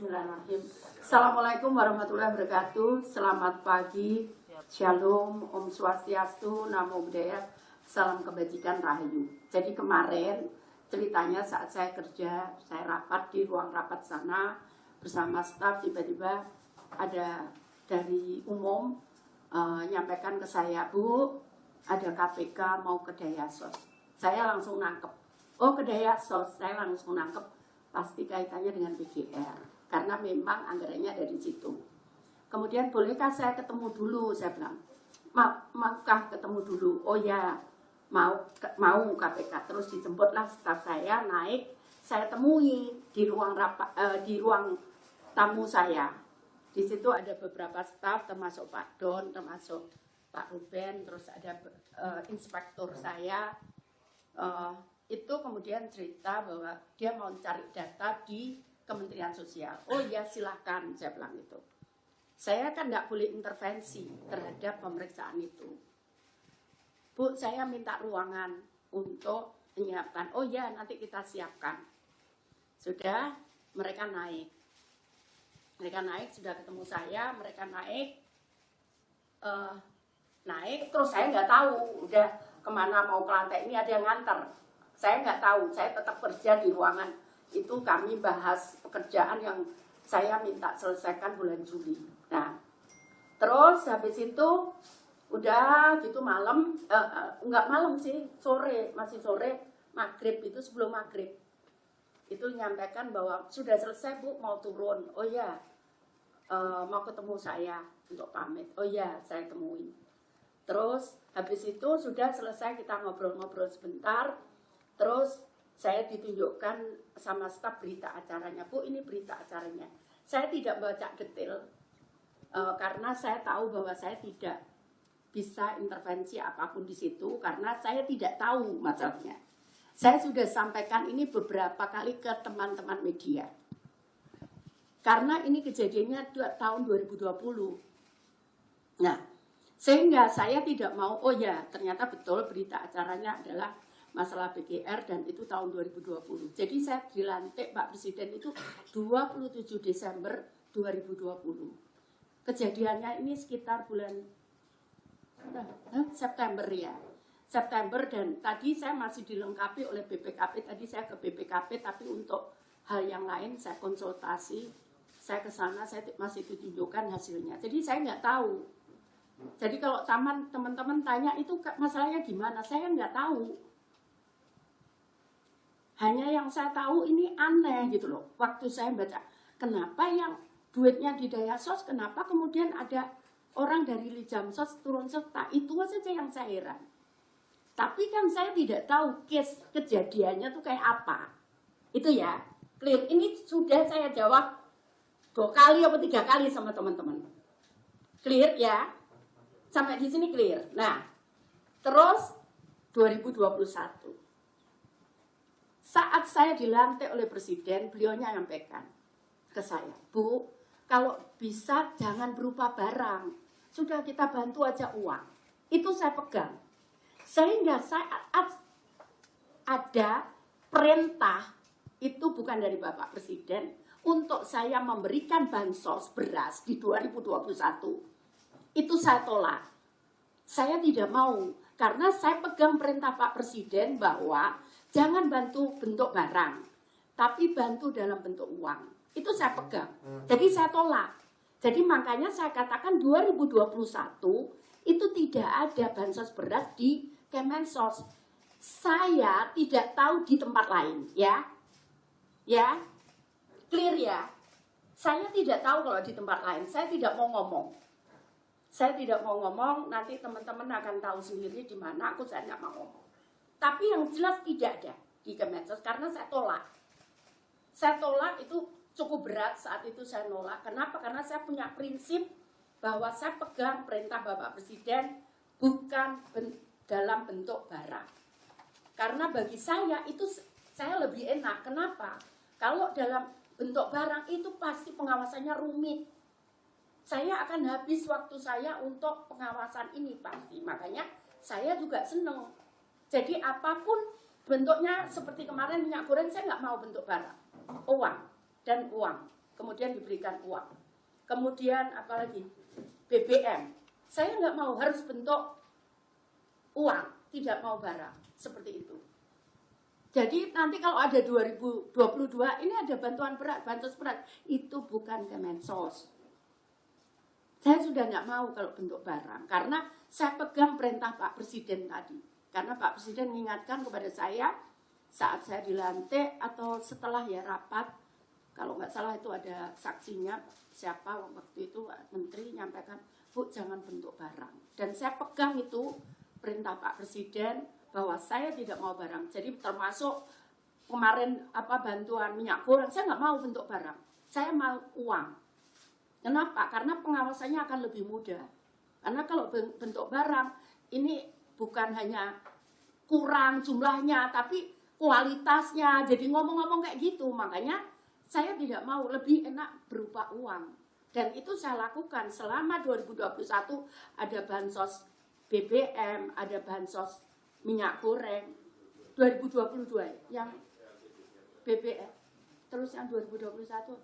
Bismillahirrahmanirrahim. Assalamualaikum warahmatullahi wabarakatuh. Selamat pagi, Shalom, Om Swastiastu, Namo Buddhaya, salam kebajikan Rahayu. Jadi kemarin ceritanya saat saya kerja, saya rapat di ruang rapat sana bersama staf, tiba-tiba ada dari umum nyampaikan ke saya, Bu, ada KPK mau ke Dayasos. Saya langsung nangkep. Oh, ke Dayasos, saya langsung nangkep. Pasti kaitannya dengan PGR. Karena memang anggarannya dari situ. Kemudian bolehkah saya ketemu dulu? Saya bilang, maukah ketemu dulu? Oh ya, mau KPK. Terus dijemputlah staf saya naik, saya temui di ruang di ruang tamu saya. Di situ ada beberapa staf, termasuk Pak Don, termasuk Pak Ruben, terus ada inspektur saya. Itu kemudian cerita bahwa dia mau cari data di Kementerian Sosial. Oh ya silahkan, saya bilang itu. Saya kan tidak boleh intervensi terhadap pemeriksaan itu. Bu, saya minta ruangan untuk menyiapkan. Oh ya, nanti kita siapkan. Sudah, mereka naik. Mereka naik, sudah ketemu saya, mereka naik. Naik, terus saya nggak tahu udah kemana mau ke lantai ini, ada yang nganter. Saya nggak tahu, saya tetap kerja di ruangan. Itu kami bahas pekerjaan yang saya minta selesaikan bulan Juli. Nah, terus habis itu udah gitu malam, enggak malam sih, sore, masih sore, maghrib itu sebelum maghrib. Itu nyampaikan bahwa sudah selesai Bu, mau turun. Oh ya, mau ketemu saya untuk pamit. Oh ya, saya temui. Terus habis itu sudah selesai, kita ngobrol-ngobrol sebentar. Terus saya ditunjukkan sama staf berita acaranya. Bu, ini berita acaranya. Saya tidak baca detail karena saya tahu bahwa saya tidak bisa intervensi apapun di situ karena saya tidak tahu masalahnya. Saya sudah sampaikan ini beberapa kali ke teman-teman media. Karena ini kejadiannya tahun 2020. Nah, sehingga saya tidak mau, oh ya ternyata betul berita acaranya adalah masalah PGR dan itu tahun 2020. Jadi saya dilantik Pak Presiden itu 27 Desember 2020. Kejadiannya ini sekitar bulan September ya. September dan tadi saya masih dilengkapi oleh BPKP. Tadi saya ke BPKP tapi untuk hal yang lain saya konsultasi. Saya ke sana, saya masih ditunjukkan hasilnya. Jadi saya nggak tahu. Jadi kalau teman-teman tanya itu masalahnya gimana, saya nggak tahu. Hanya yang saya tahu ini aneh gitu loh. Waktu saya baca, kenapa yang duitnya di Dayasos, kenapa kemudian ada orang dari Lijamsos turun serta. Itu saja yang saya heran. Tapi kan saya tidak tahu case kejadiannya tuh kayak apa. Itu ya, clear. Ini sudah saya jawab 2 kali atau 3 kali sama teman-teman. Clear ya? Sampai di sini clear. Nah, terus 2021. Saat saya dilantik oleh Presiden, beliau nyampaikan ke saya, Bu, kalau bisa jangan berupa barang. Sudah kita bantu aja uang. Itu saya pegang. Sehingga saat ada perintah, itu bukan dari Bapak Presiden, untuk saya memberikan bansos beras di 2021, itu saya tolak. Saya tidak mau, karena saya pegang perintah Pak Presiden bahwa jangan bantu bentuk barang, tapi bantu dalam bentuk uang. Itu saya pegang. Jadi saya tolak. Jadi makanya saya katakan 2021 itu tidak ada bansos beras di Kemensos. Saya tidak tahu di tempat lain, ya. Ya. Clear ya. Saya tidak tahu kalau di tempat lain. Saya tidak mau ngomong. Saya tidak mau ngomong, nanti teman-teman akan tahu sendiri di mana saya nggak mau ngomong. Tapi yang jelas tidak ada di Kemensos karena saya tolak. Saya tolak itu cukup berat saat itu saya nolak. Kenapa? Karena saya punya prinsip bahwa saya pegang perintah Bapak Presiden bukan dalam bentuk barang. Karena bagi saya itu saya lebih enak. Kenapa? Kalau dalam bentuk barang itu pasti pengawasannya rumit. Saya akan habis waktu saya untuk pengawasan ini pasti. Makanya saya juga senang. Jadi apapun bentuknya seperti kemarin minyak goreng, saya nggak mau bentuk barang, uang dan uang. kemudian diberikan uang. Kemudian apalagi BBM, saya nggak mau, harus bentuk uang, tidak mau barang, seperti itu. Jadi nanti kalau ada 2022, ini ada bantuan beras, bansos beras, itu bukan Kemensos. Saya sudah nggak mau kalau bentuk barang, karena saya pegang perintah Pak Presiden tadi. Karena Pak Presiden mengingatkan kepada saya, saat saya dilantik atau setelah ya rapat, kalau nggak salah itu ada saksinya, siapa waktu itu Menteri nyampaikan, Bu jangan bentuk barang. Dan saya pegang itu perintah Pak Presiden bahwa saya tidak mau barang. Jadi termasuk kemarin bantuan minyak goreng, saya nggak mau bentuk barang. Saya mau uang. Kenapa? Karena pengawasannya akan lebih mudah. Karena kalau bentuk barang, ini bukan hanya kurang jumlahnya, tapi kualitasnya. Jadi ngomong-ngomong kayak gitu, makanya saya tidak mau, lebih enak berupa uang. Dan itu saya lakukan selama 2021, ada bansos BBM, ada bansos minyak goreng. 2022 yang BBM, terus yang 2021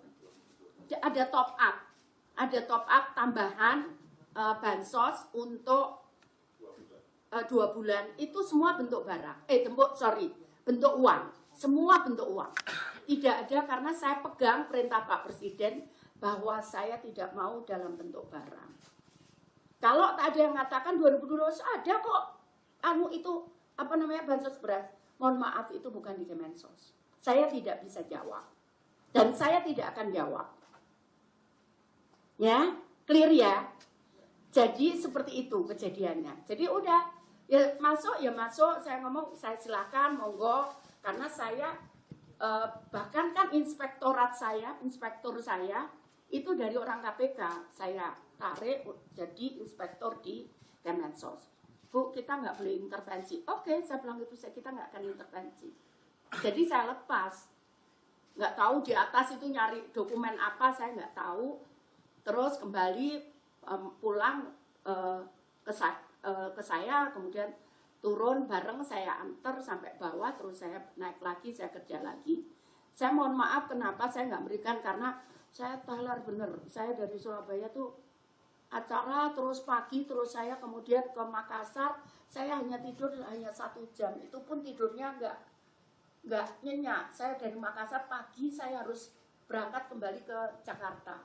ada top up tambahan bansos untuk 2 bulan. Itu semua bentuk barang, bentuk uang, semua bentuk uang. Tidak ada, karena saya pegang perintah Pak Presiden bahwa saya tidak mau dalam bentuk barang. Kalau tak ada yang mengatakan 2022 ada kok, bansos beras. Mohon maaf, itu bukan di Kemensos. Saya tidak bisa jawab. Dan saya tidak akan jawab. Ya, clear ya? Jadi seperti itu kejadiannya. Jadi udah, ya masuk, saya ngomong, saya silakan, monggo. Karena saya, bahkan kan inspektor saya, itu dari orang KPK, saya tarik jadi inspektor di Kemensos. Bu, kita nggak boleh intervensi. Oke, saya bilang itu, kita nggak akan intervensi. Jadi saya lepas. Nggak tahu di atas itu nyari dokumen apa, saya nggak tahu. Terus kembali pulang ke saya, kemudian turun bareng, saya antar sampai bawah, terus saya naik lagi, saya kerja lagi. Saya mohon maaf kenapa saya nggak berikan, karena saya talar bener. Saya dari Surabaya tuh acara terus pagi, terus saya kemudian ke Makassar, saya hanya tidur hanya 1 jam, itu pun tidurnya nggak nyenyak. Saya dari Makassar pagi, saya harus berangkat kembali ke Jakarta.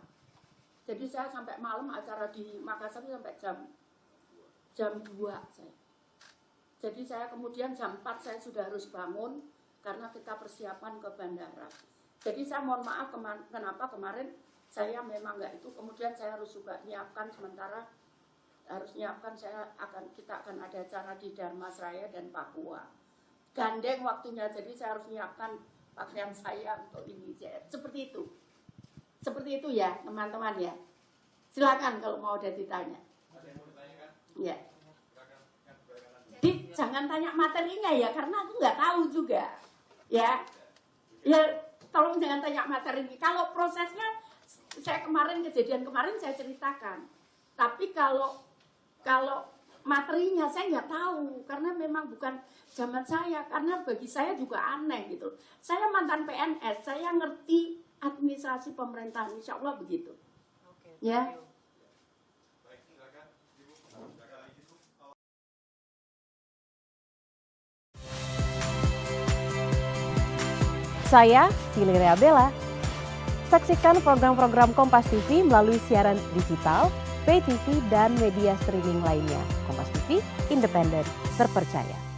Jadi saya sampai malam acara di Makassar sampai jam 2 saya. Jadi saya kemudian jam 4 saya sudah harus bangun karena kita persiapan ke bandara. Jadi saya mohon maaf kenapa kemarin saya memang nggak itu, kemudian saya harus juga nyiapkan sementara, kita akan ada acara di Dharmasraya dan Papua. Gandeng waktunya, jadi saya harus nyiapkan pakaian saya untuk ini. Seperti itu. Seperti itu ya teman-teman ya. Silakan kalau mau ada ditanya. Ada yang mau ditanyakan? Ya. Jadi jangan tanya materinya ya, karena aku nggak tahu juga. Ya. Tolong jangan tanya materi. Kalau prosesnya, kejadian kemarin saya ceritakan. Tapi kalau materinya saya nggak tahu, karena memang bukan zaman saya. Karena bagi saya juga aneh gitu. Saya mantan PNS, saya ngerti administrasi pemerintahan, insya Allah begitu. Oke, ya. Saya Valeria Bella. Saksikan program-program Kompas TV melalui siaran digital, pay TV, dan media streaming lainnya. Kompas TV, independen, terpercaya.